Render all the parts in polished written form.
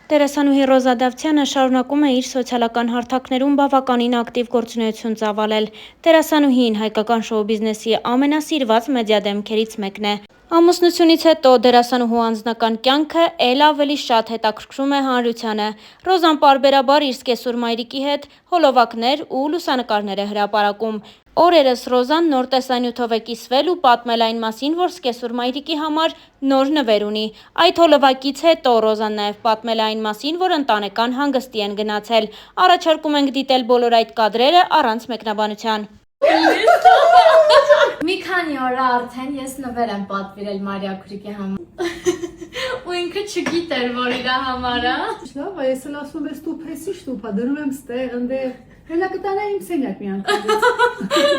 Դերասանուհի Ռոզա Դավթյանը շարունակում է իր սոցիալական հարթակներում բավականին ակտիվ գործունեություն ծավալել։ Դերասանուհին հայկական շոու բիզնեսի ամենասիրված մեդիա դեմքերից մեկն է։ Ամուսնությունից հետո դերասանուհու անձնական կյանքը էլ ավելի շատ հետաքրքրում է հանրությանը։ Ռոզան պարբերաբար իր սկեսուր մայրիկի հետ հոլովակներ ու լուսանկարներ է հրապարակում։ Օրերս Ռոզան նոր տեսանյութով է կիսվել ու պատմել այն մասին, որ սկեսուր մայրիկի համար նոր նվեր ունի։ Այդ հոլովակից հետո Ռոզան նաև պատմել է այն մասին, որ ընտանեկան հանգստի են գնացել։ Առաջարկում ենք դիտել բոլոր այդ կադրերը առանց մեկնաբանության։ Մի քանի օր արդեն ես նվեր եմ պատվիրել Մարիա Քուրիկի համար։ Ու ինքը չգիտեր, որ իր համար է։ Լավ, ես էլ ասում եմ, ստուփեսի շտուփա, դնում եմ ստեղ, ընդեղ։ Հենա կտանա իմ սենյակ մի անգամ։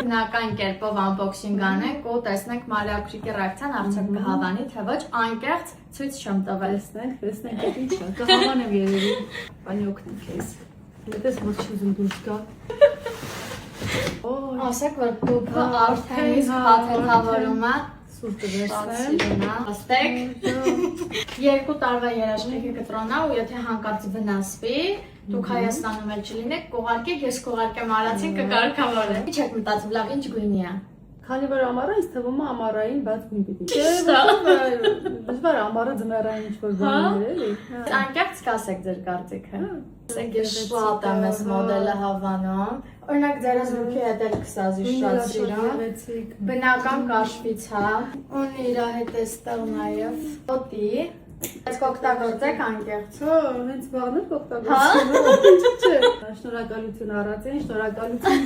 Բնական կերպով անբոքսինգ անենք ու տեսնենք Մարիա Քուրիկի ռեակցիան արդյոք կհավանի, թե ոչ, անկեղծ ցույց չեմ տվել։ Տեսնենք, այդ ինչ է, կհավանեմ երևի, բանի օգնեմ քեզ։ Դες ոչ չուզում դուրս գա։ Ասեք, որ դուքը արդեն իսկ հաթեթավորում է։ Սուրճը վերցնեմ։ Աստեք։ 2 տարվա երաշխիքի կտրոնա ու եթե հանկարծ վնասվի, դուք Հայաստանում էլ չլինեք, կուղարկեք, ես կուղարկեմ արացին կկարգավորեմ։ Ինչ եք մտածում, լավ, ինչ գույնի է։ Քանի որ ամառը ինձ թվում է ամառային բաց գույն պիտի։ Դժվար ամառը ձմեռային ինչ-որ բաներ էլի։ Անկեղծ կասեք ձեր կարծիքը։ Ասեք, ես շատ եմ այս մոդելը հավանում։ Օրինակ ձերս լուքի հետ էլ քսազի շատ սիրում։ Բնական կաշվից հա։ Ունի իր հետ էստեղ նաև օտի։ Այս կօգտագործեք անկեղծ։ Հա, հենց բաղներ կօգտագործում։ Չէ։ Շնորհակալություն առածին, շնորհակալություն։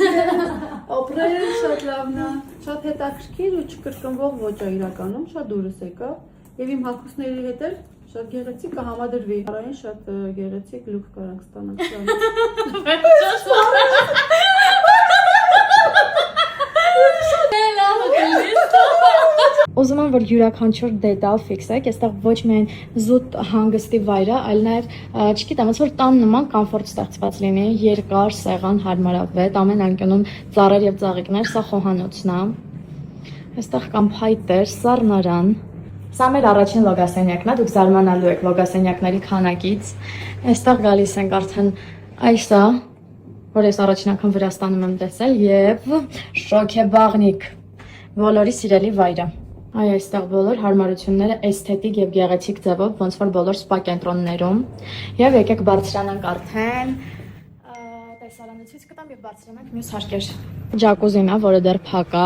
Օպրել շատ լավն է, շատ հետաքրքիր ու չկրկնվող ոչ է իրականում, շատ դուրս եկա։ Եվ իմ հագուստների հետ էլ շատ գեղեցիկ կհամադրվի։ Արային շատ գեղեցիկ լուք կարանք ստանանք։ Ուզում եմ, որ յուրաքանչյուր դետալ ֆիքսեք, այստեղ ոչ միայն զուտ հանգստի վայր է, այլ նաև, չգիտեմ, ոնց որ տան նման կոմֆորտ ստեղծված լինի, երկար, սեղան, հարմարավետ, ամեն անկյունում ծառեր եւ ծաղիկներ, սա խոհանոցն է։ Այստեղ կան փայտեր, սառնարան։ Սա մեր առաջին լոգասենյակն է, դուք զարմանալու եք լոգասենյակների քանակից։ Այստեղ գալիս ենք արդեն այսա, որ ես առաջին անգամ Վրաստանում եմ տեսել, եւ շոքեբաղնիկ, բոլորի սիրելի վայրը։ Այ այստեղ բոլոր հարմարությունները էսթետիկ եւ գեղեցիկ ձևով, ոնց որ բոլոր սպա կենտրոններում։ Եվ եկեք բարձրանանք արդեն տեսարանը ցույց կտամ եւ բարձրանանք մյուս հարկեր։ Ջակուզին է, որը դեռ փակ է։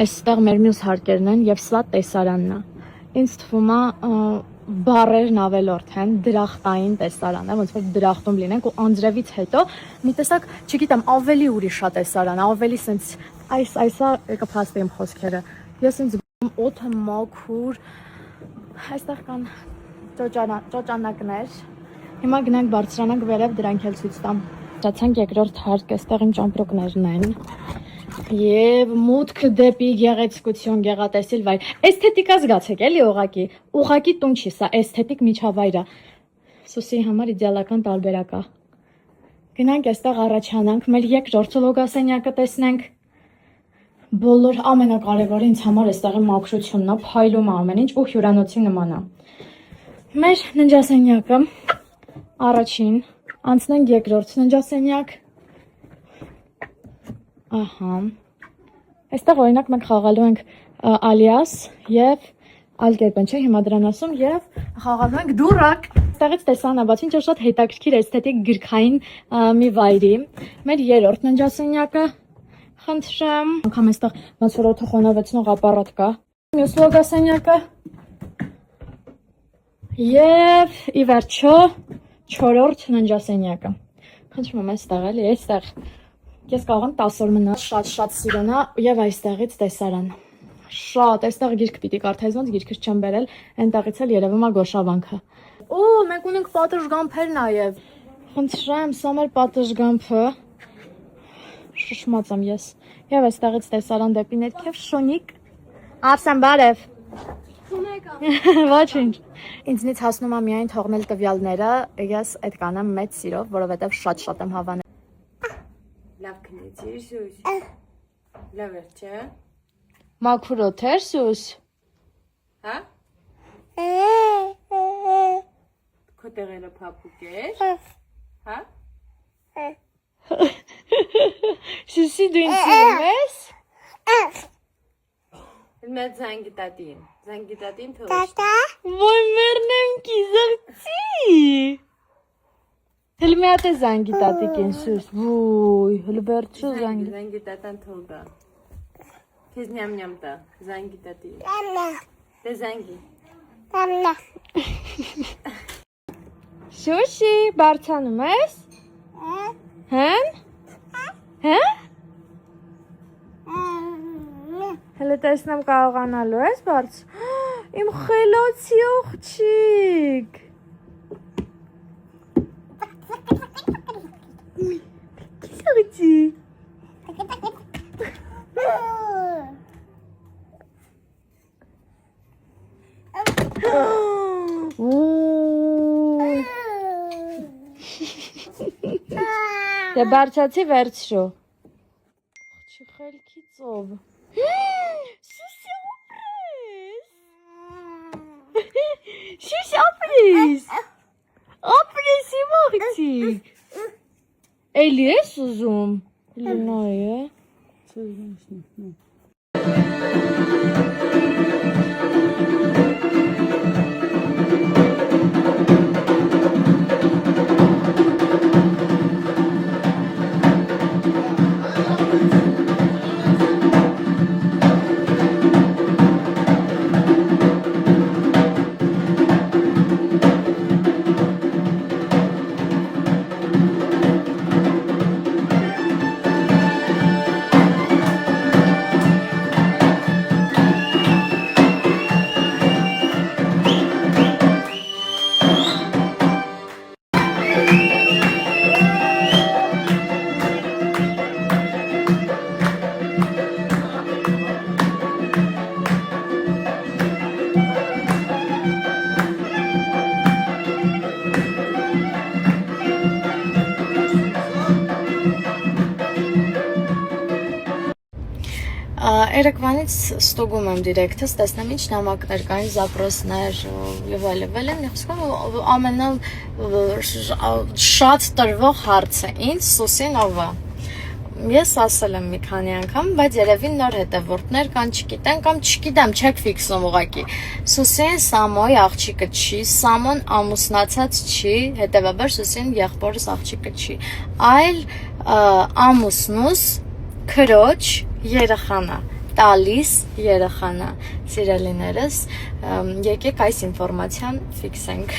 Այստեղ մեր մյուս հարկերն են եւ սա տեսարանն է։ Ինձ թվում է բարերն ավելորդ են, դրախտային տեսարան է, ոնց որ դրախտում լինենք ու անձրևից հետո մի տեսակ, չգիտեմ, ավելի ուրիշ է տեսարան, ավելի սենց այսա եկա փաստի իմ խոսքերը։ Ես ինձ օդը մաքուր, այստեղ կան ճոճանակներ։ Հիմա գնանք բարձրանանք վերև, դրանք էլ ցույց տամ։ Ստացանք երկրորդ հարկ, այստեղ իմ ճամպրուկներն են։ Եվ մուտքը դեպի գեղեցկություն, գեղատեսիլ վայր։ Էսթետիկա զգացեք էլի ուղղակի տուն չի, սա էսթետիկ միջավայր է։ Սուսի համար իդեալական տարբերակ է։ Գնանք այստեղ առաջանանք, մեր երկրորդ լոգասենյակը տեսնենք։ Բոլոր ամենակարևորը ինձ համար այստեղի մաքրությունն է, փայլում է ամեն ինչ ու հյուրանոցի նման է։ Մեր ննջասենյակը առաջին, անցնենք երկրորդ ննջասենյակ։ Ահա։ Այստեղ օրինակ մենք խաղալու ենք ալիաս եւ այլ կերպ են, չէ՞, հիմա դրան ասում եւ խաղալու ենք դուրակ։ Այստեղից տեսանա, բացի ինչ շատ հետաքրքիր էսթետիկ գրքային մի վայրի։ Մեր երրորդ ննջասենյակը խնդրեմ, անգամ այստեղ ոնց որ օդը խոնավեցնող ապարատ կա։ Մյուս լոգասենյակը։ Եվ ի վերջո 4-րդ ննջասենյակը։ Խնդրում եմ այստեղ էլի, այստեղ ես կարող եմ 10 օր մնալ, շատ սիրուն է եւ այստեղից տեսարան։ Շատ, այստեղ գիրք պիտի կարդայի, ոնց գիրքս չեմ բերել, այնտեղից էլ երևում է գոշավանքը։ Օ, մենք ունենք պատշգամբեր նաեւ։ Խնդրեմ, սա մեր պատշգամբը։ Շշմած եմ ես։ Եվ այստեղից տեսարան դեպի ներքև շունիկ։ Արսեն բարև։ Ոչինչ։ Ինձնից հասնում է միայն թողնել տվյալները, ես այդ կանեմ մեծ սիրով, որովհետև շատ եմ հավանել։ Լավ քնեցիր, Սուս։ Լավ էր, չէ՞։ Մաքուր օթեր, Սուս։ Հա։ Քո տեղերը փափուկ էր։ Հա։ Սուսի դու ինձ սիրում ես։ Մեծ զանգի տատին թող։ Ոյ մեռնեմ կիզակցի։ Հələ մի հատ է զանգի տատիկին սուս։ Ոյ, հələ վերջը զանգի։ Զանգի տատան թող գա։ Քեզ նյամ տա, զանգի տատի։ Դե զանգի։ Սուսի, բարձանում ես։ Հեն։ Հա։ Հələ տեսնեմ կարողանալու ես բարձ։ Իմ խելացի աղջիկ։ Կիսաղջի։ Դե բարձացի վերցրու։ Աղջի խելքի ծով։ Սուսի ապրես։ Սուսի ապրես։ Ապրես իմ աղջիկ։ Էլի ես ուզում։ Լնա է։ Երեկվանից ստուգում եմ դիրեկտս, տեսնեմ ինչ նամակներ կային, զապրոսներ եւ այլն, ամենաշատ տրվող հարցը ինձ Սուսին ով է։ Ես ասել եմ մի քանի անգամ, բայց երևի նոր հետևորդներ կան, չգիտեն կամ չգիտեմ, չեք ֆիքսում ուղղակի։ Սուսին Սամոյ աղջիկը չի, Սամոն ամուսնացած չի, հետևաբար Սուսին եղբորս աղջիկը չի, այլ ամուսնուս քրոջ երեխան է, տալիս երեխան է, սիրելիներս, եկեք այս ինֆորմացիան ֆիքսենք։